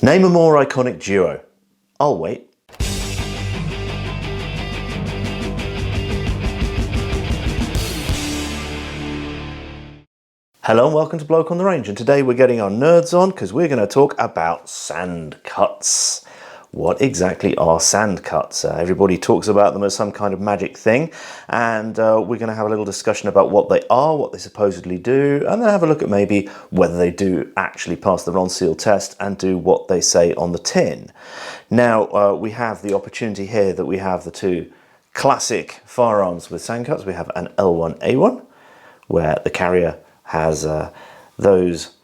Name a more iconic duo. I'll wait. Hello and welcome to Bloke on the Range, and today we're getting our nerds on because we're going to talk about sand cuts. What exactly are sand cuts? Everybody talks about them as some kind of magic thing, and we're going to have a little discussion about what they are, what they supposedly do, and then have a look at maybe whether they do actually pass the Ronseal test and do what they say on the tin. Now, we have the opportunity here that we have the two classic firearms with sand cuts. We have an L1A1, where the carrier has those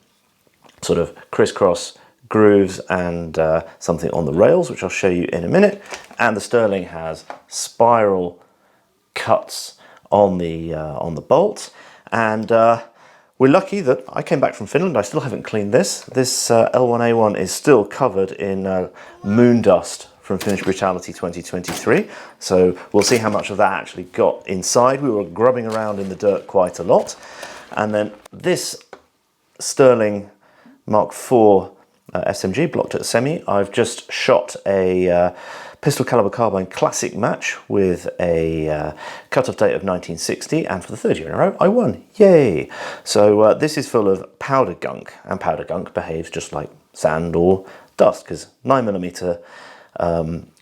sort of crisscross grooves and something on the rails, which I'll show you in a minute, and the Sterling has spiral cuts on the bolt. And we're lucky that I came back from Finland. I still haven't cleaned this. This L1A1 is still covered in moon dust from Finnish Brutality 2023, so we'll see how much of that actually got inside. We were grubbing around in the dirt quite a lot. And then this Sterling Mk.4 SMG, blocked at semi, I've just shot a pistol caliber carbine classic match with a cut-off date of 1960, and for the third year in a row I won, yay! So this is full of powder gunk, and powder gunk behaves just like sand or dust, because 9mm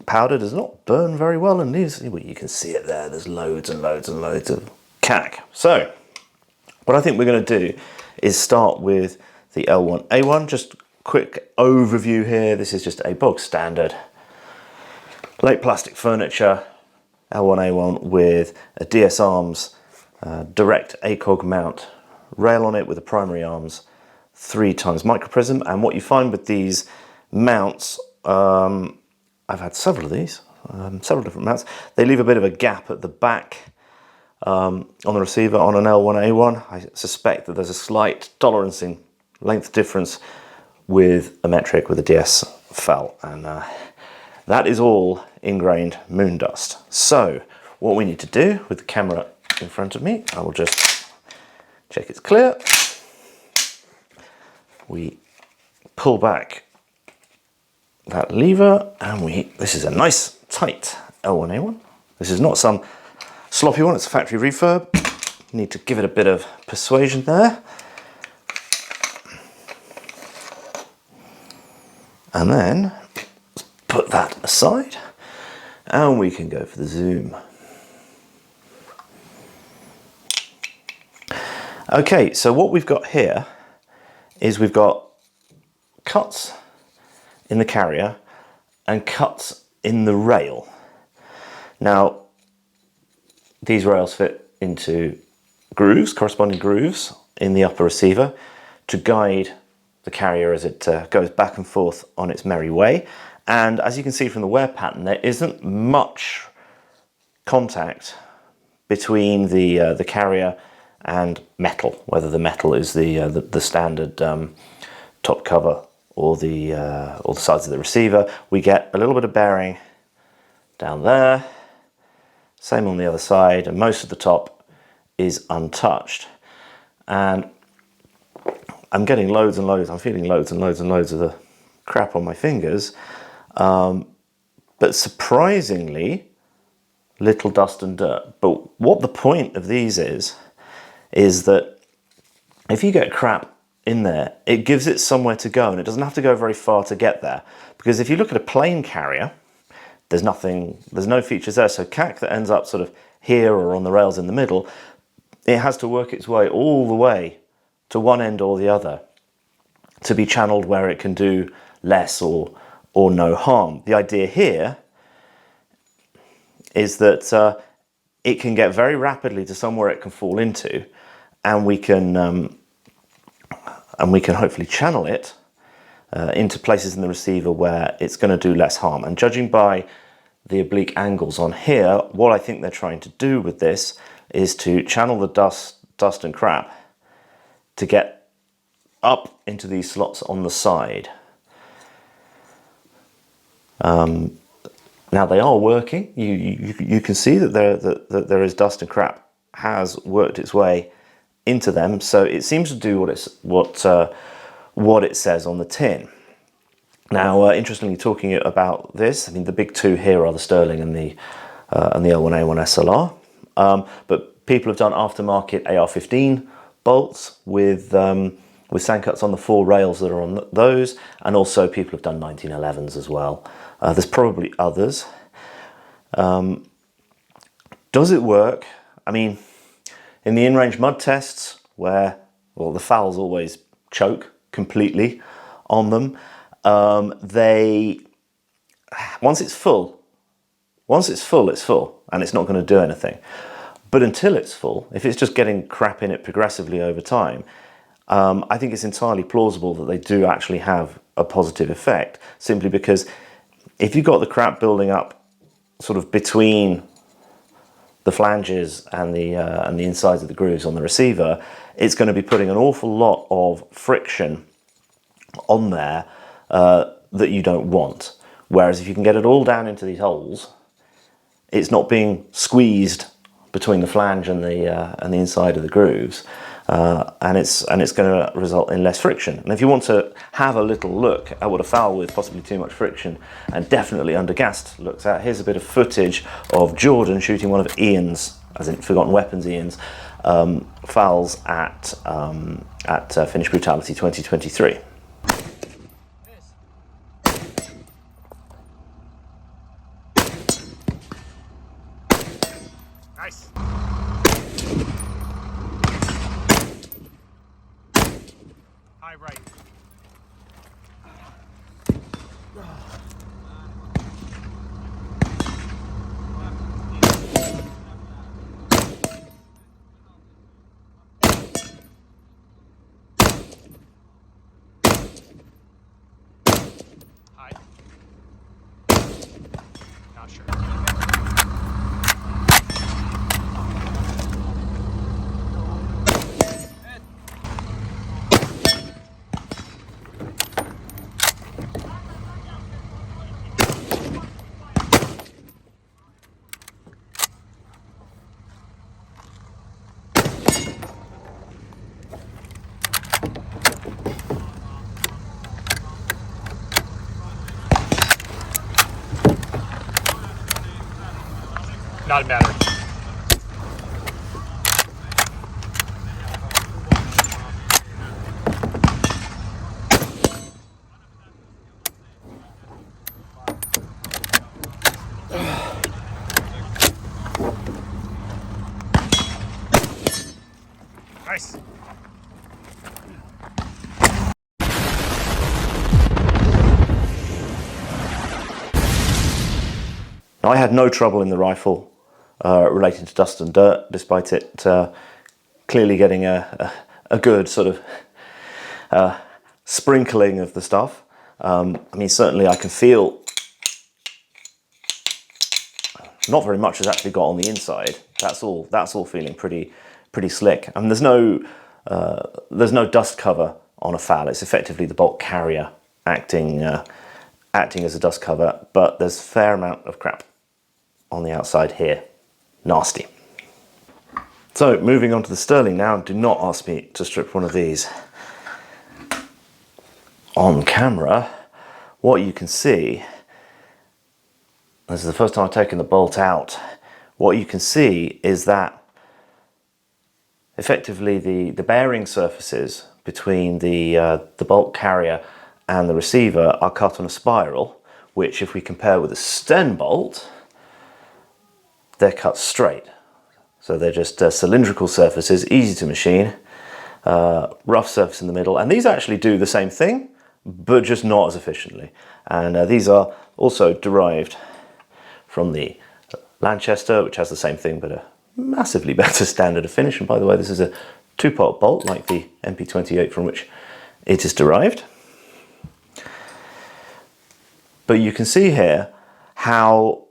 powder does not burn very well and leaves, well, you can see it there, there's loads and loads and loads of cack. So what I think we're going to do is start with the L1A1. Just quick overview here. This is just a bog standard late plastic furniture L1A1 with a DS Arms direct ACOG mount rail on it with the primary arms 3x microprism. And what you find with these mounts, I've had several of these, several different mounts, they leave a bit of a gap at the back on the receiver. On an L1A1, I suspect that there's a slight tolerance in length difference with a metric with a DS FAL, and that is all ingrained moon dust. So what we need to do with the camera in front of me, I will just check it's clear. We pull back that lever, and this is a nice tight L1A1. This is not some sloppy one, it's a factory refurb. Need to give it a bit of persuasion there. And then put that aside, and we can go for the zoom. Okay, so what we've got here is we've got cuts in the carrier and cuts in the rail. Now, these rails fit into grooves, corresponding grooves in the upper receiver to guide the carrier as it goes back and forth on its merry way. And as you can see from the wear pattern, there isn't much contact between the carrier and metal, whether the metal is the standard top cover or the sides of the receiver. We get a little bit of bearing down there, same on the other side, and most of the top is untouched. And I'm getting loads and loads, I'm feeling loads and loads and loads of the crap on my fingers, but surprisingly little dust and dirt. But what the point of these is that if you get crap in there, it gives it somewhere to go, and it doesn't have to go very far to get there. Because if you look at a plain carrier, there's no features there, so cack that ends up sort of here or on the rails in the middle, it has to work its way all the way to one end or the other to be channeled where it can do less or no harm. The idea here is that it can get very rapidly to somewhere it can fall into, and we can hopefully channel it into places in the receiver where it's going to do less harm. And judging by the oblique angles on here, what I think they're trying to do with this is to channel the dust and crap to get up into these slots on the side. Now they are working. You can see that there is dust and crap has worked its way into them, so it seems to do what it says on the tin. Now, interestingly, talking about this, I mean, the big two here are the Sterling and the L1A1 SLR. But people have done aftermarket AR-15 bolts with sand cuts on the 4 rails that are on those, and also people have done 1911s as well. There's probably others. Does it work? I mean, in the in-range mud tests, where, well, the FALs always choke completely on them, once it's full, it's full, and it's not going to do anything. But until it's full, if it's just getting crap in it progressively over time, I think it's entirely plausible that they do actually have a positive effect, simply because if you've got the crap building up sort of between the flanges and the insides of the grooves on the receiver, it's going to be putting an awful lot of friction on there that you don't want. Whereas if you can get it all down into these holes, it's not being squeezed between the flange and the inside of the grooves, and it's going to result in less friction. And if you want to have a little look at what a FAL with possibly too much friction and definitely undergassed looks at, here's a bit of footage of Jordan shooting one of Ian's, as in Forgotten Weapons Ian's, FALs at Finnish Brutality 2023. Nice. High right. High. Not sure. Not a matter. Nice. Now, I had no trouble in the rifle relating to dust and dirt, despite it clearly getting a good sort of sprinkling of the stuff. I mean, certainly I can feel not very much has actually got on the inside. That's all feeling pretty slick. I mean, there's no dust cover on a FAL. It's effectively the bolt carrier acting as a dust cover, but there's a fair amount of crap on the outside here. Nasty. So moving on to the Sterling now, do not ask me to strip one of these on camera. What you can see, this is the first time I've taken the bolt out, what you can see is that effectively the bearing surfaces between the bolt carrier and the receiver are cut on a spiral, which if we compare with a Sten bolt, they're cut straight. So they're just cylindrical surfaces, easy to machine, rough surface in the middle. And these actually do the same thing, but just not as efficiently. And these are also derived from the Lanchester, which has the same thing, but a massively better standard of finish. And by the way, this is a 2-part bolt like the MP28 from which it is derived. But you can see here how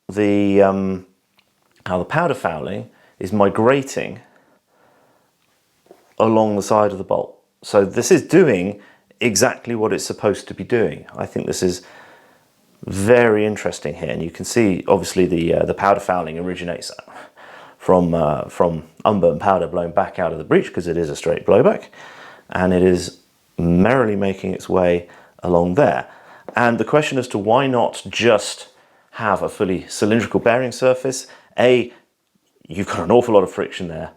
the powder fouling is migrating along the side of the bolt. So this is doing exactly what it's supposed to be doing. I think this is very interesting here, and you can see obviously the powder fouling originates from unburnt powder blown back out of the breech, because it is a straight blowback, and it is merrily making its way along there. And the question as to why not just have a fully cylindrical bearing surface, A, you've got an awful lot of friction there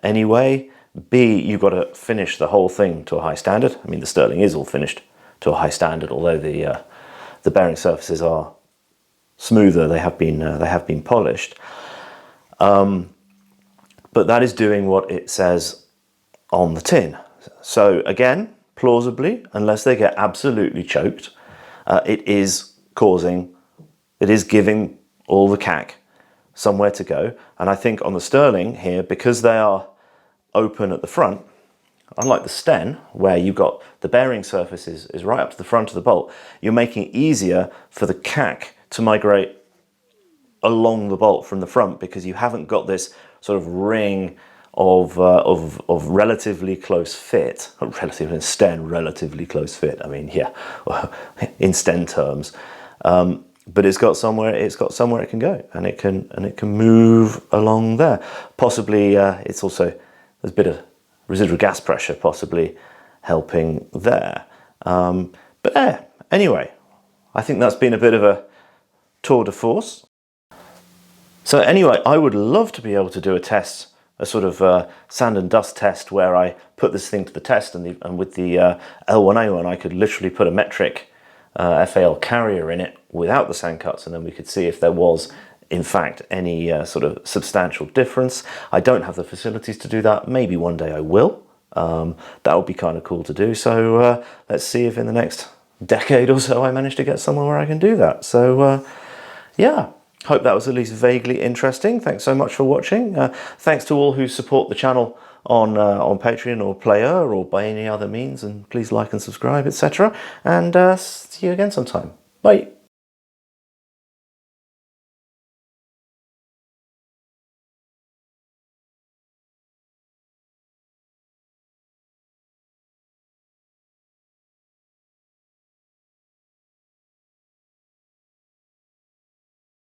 anyway. B, you've got to finish the whole thing to a high standard. I mean, the Sterling is all finished to a high standard, although the bearing surfaces are smoother. They have been polished. But that is doing what it says on the tin. So again, plausibly, unless they get absolutely choked, it is giving all the cack somewhere to go. And I think on the Sterling here, because they are open at the front, unlike the Sten, where you've got the bearing surface is right up to the front of the bolt, you're making it easier for the cack to migrate along the bolt from the front, because you haven't got this sort of ring of relatively close fit. Relatively, Sten, relatively close fit. I mean, yeah, in Sten terms. But it's got somewhere it can go, and it can move along there. Possibly it's also, there's a bit of residual gas pressure possibly helping there. But anyway, I think that's been a bit of a tour de force. So anyway, I would love to be able to do a test, a sort of sand and dust test, where I put this thing to the test, and with the L1A1 I could literally put a metric FAL carrier in it without the sand cuts, and then we could see if there was in fact any sort of substantial difference. I don't have the facilities to do that. Maybe one day I will. That would be kind of cool to do. So let's see if in the next decade or so I manage to get somewhere where I can do that. So yeah, hope that was at least vaguely interesting. Thanks so much for watching. Thanks to all who support the channel on Patreon or Player or by any other means, and please like and subscribe, etc. And see you again sometime. Bye.